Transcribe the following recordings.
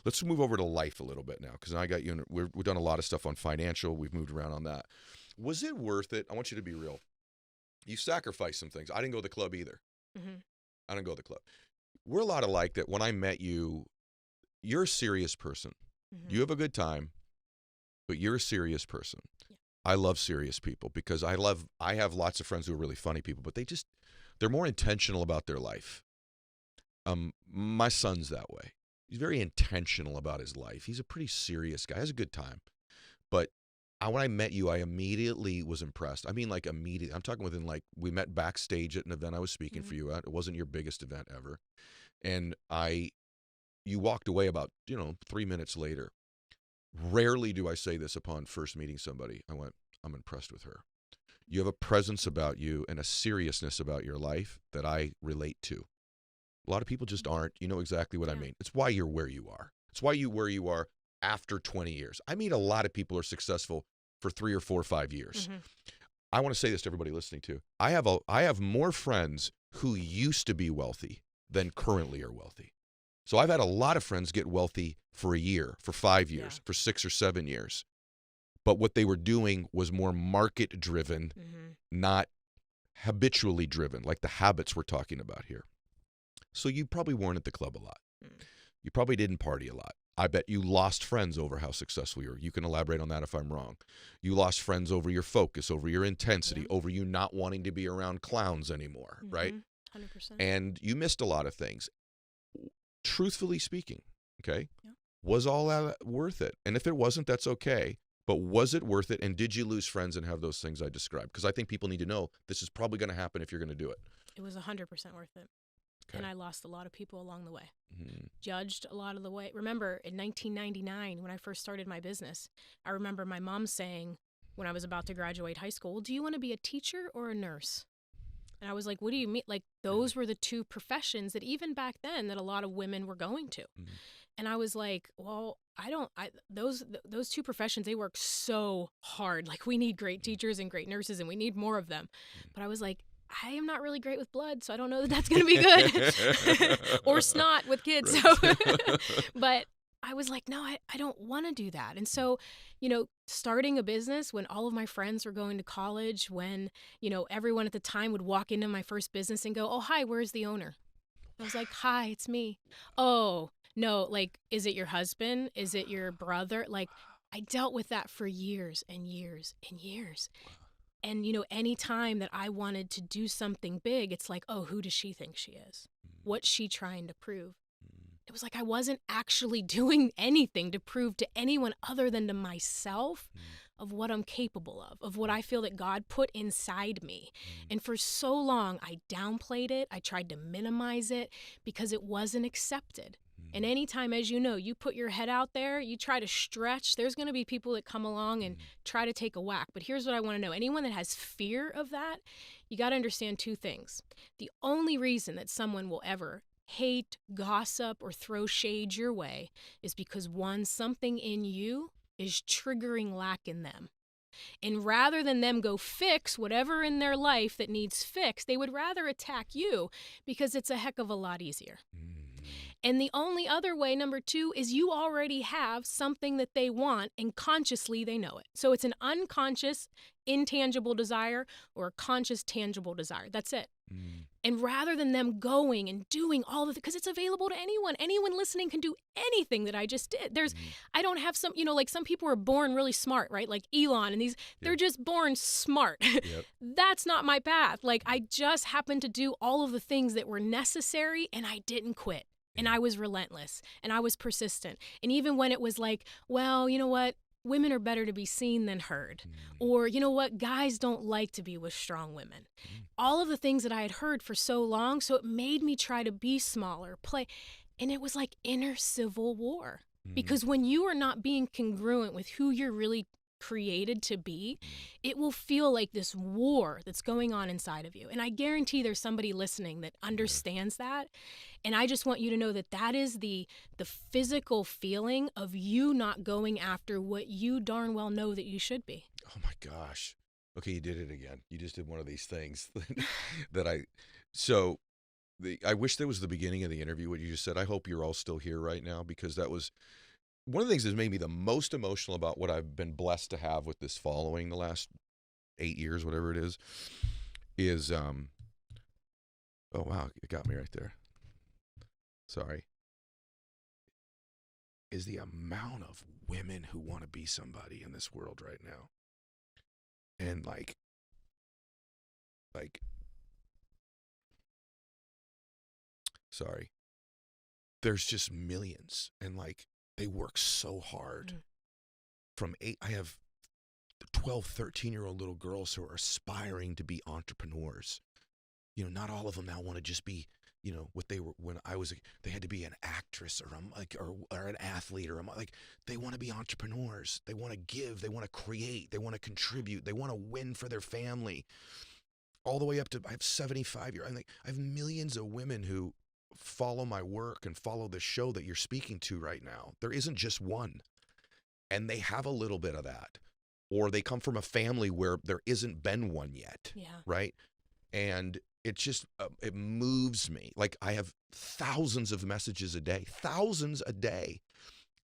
Let's move over to life a little bit now, because I got you. We've done a lot of stuff on financial. We've moved around on that. Was it worth it? I want you to be real. You sacrificed some things. I didn't go to the club either. Mm-hmm. I didn't go to the club. We're a lot alike that when I met you, you're a serious person. Mm-hmm. You have a good time, but you're a serious person. Yeah. I love serious people because I have lots of friends who are really funny people, but they're more intentional about their life. My son's that way. He's very intentional about his life. He's a pretty serious guy. Has a good time. But when I met you, I immediately was impressed. I mean, like immediately. I'm talking within we met backstage at an event I was speaking for you at. It wasn't your biggest event ever. And you walked away about, 3 minutes later. Rarely do I say this upon first meeting somebody. I went, I'm impressed with her. You have a presence about you and a seriousness about your life that I relate to. A lot of people just aren't. You know exactly what I mean. It's why you're where you are. It's why you're where you are after 20 years. I meet a lot of people who are successful for 3 or 4 or 5 years. Mm-hmm. I want to say this to everybody listening too. I have more friends who used to be wealthy than currently are wealthy. So I've had a lot of friends get wealthy for a year, for 5 years, for 6 or 7 years. But what they were doing was more market driven, not habitually driven, like the habits we're talking about here. So you probably weren't at the club a lot. You probably didn't party a lot. I bet you lost friends over how successful you were. You can elaborate on that if I'm wrong. You lost friends over your focus, over your intensity, over you not wanting to be around clowns anymore, right? 100%. And you missed a lot of things. Truthfully speaking, okay, Yeah. was all that worth it? And if it wasn't, that's okay. But was it worth it? And did you lose friends and have those things I described? Because I think people need to know this is probably going to happen if you're going to do it. It was 100% worth it. Okay. And I lost a lot of people along the way. Mm-hmm. Judged a lot of the way. Remember, in 1999, when I first started my business, I remember my mom saying when I was about to graduate high school, well, do you want to be a teacher or a nurse? And I was like, what do you mean? Like, those were the two professions that even back then that a lot of women were going to. Mm-hmm. And I was like, well, those two professions, they work so hard. Like, we need great teachers and great nurses, and we need more of them. But I was like, I am not really great with blood, so I don't know that that's going to be good. Or snot with kids. Right. So, but I was like, no, I don't want to do that. And so, starting a business when all of my friends were going to college, when, everyone at the time would walk into my first business and go, oh, hi, where's the owner? I was like, hi, it's me. Oh, no, like, is it your husband? Is it your brother? Like, I dealt with that for years and years and years. And, any time that I wanted to do something big, it's like, oh, who does she think she is? What's she trying to prove? It was like I wasn't actually doing anything to prove to anyone other than to myself of what I'm capable of what I feel that God put inside me. And for so long, I downplayed it. I tried to minimize it because it wasn't accepted. And anytime, as you know, you put your head out there, you try to stretch, there's going to be people that come along and try to take a whack. But here's what I want to know. Anyone that has fear of that, you got to understand two things. The only reason that someone will ever hate, gossip, or throw shade your way is because, one, something in you is triggering lack in them. And rather than them go fix whatever in their life that needs fixed, they would rather attack you because it's a heck of a lot easier. And the only other way, number two, is you already have something that they want and consciously they know it. So it's an unconscious, intangible desire or a conscious, tangible desire. That's it. And rather than them going and doing all of it, because it's available to anyone listening can do anything that I just did. I don't have some, like some people are born really smart, right? Like Elon and they're just born smart. Yep. That's not my path. Like I just happened to do all of the things that were necessary and I didn't quit. And I was relentless and I was persistent. And even when it was like, well, you know what? Women are better to be seen than heard. Or, you know what? Guys don't like to be with strong women. All of the things that I had heard for so long. So it made me try to be smaller, play. And it was like inner civil war. Because when you are not being congruent with who you're really created to be, it will feel like this war that's going on inside of you. And I guarantee there's somebody listening that understands that. And I just want you to know that that is the physical feeling of you not going after what you darn well know that you should be. Oh my gosh. Okay, you did it again. You just did one of these things so I wish that was the beginning of the interview, what you just said. I hope you're all still here right now, because that was one of the things that made me the most emotional about what I've been blessed to have with this following the last 8 years, whatever it is, oh wow, it got me right there. Sorry. Is the amount of women who want to be somebody in this world right now. And like, sorry. There's just millions, and like they work so hard. I have 12, 13-year-old little girls who are aspiring to be entrepreneurs. You know, not all of them now want to just be, you know, what they were when I was. They had to be an actress or an athlete or like they want to be entrepreneurs. They want to give. They want to create. They want to contribute. They want to win for their family. All the way up to I have 75 years. I have millions of women who follow my work and follow the show that you're speaking to right now. There isn't just one, and they have a little bit of that, or they come from a family where there isn't been one yet. Yeah. Right. And it just, it moves me. Like I have thousands of messages a day,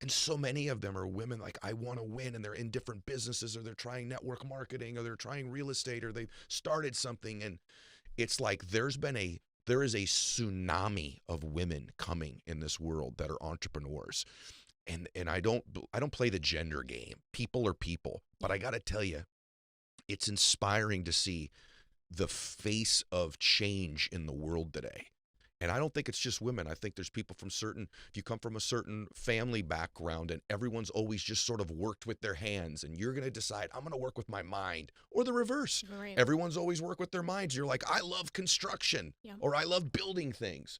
And so many of them are women like, I want to win, and they're in different businesses, or they're trying network marketing, or they're trying real estate, or they've started something. And it's like there is a tsunami of women coming in this world that are entrepreneurs. And I don't play the gender game. People are people. But I got to tell you, it's inspiring to see the face of change in the world today. And I don't think it's just women. I think there's people from if you come from a certain family background and everyone's always just sort of worked with their hands, and you're going to decide, I'm going to work with my mind, or the reverse. Right. Everyone's always worked with their minds. You're like, I love construction, or I love building things.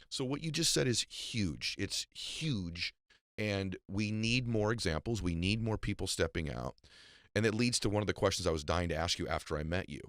So what you just said is huge. It's huge. And we need more examples. We need more people stepping out. And it leads to one of the questions I was dying to ask you after I met you.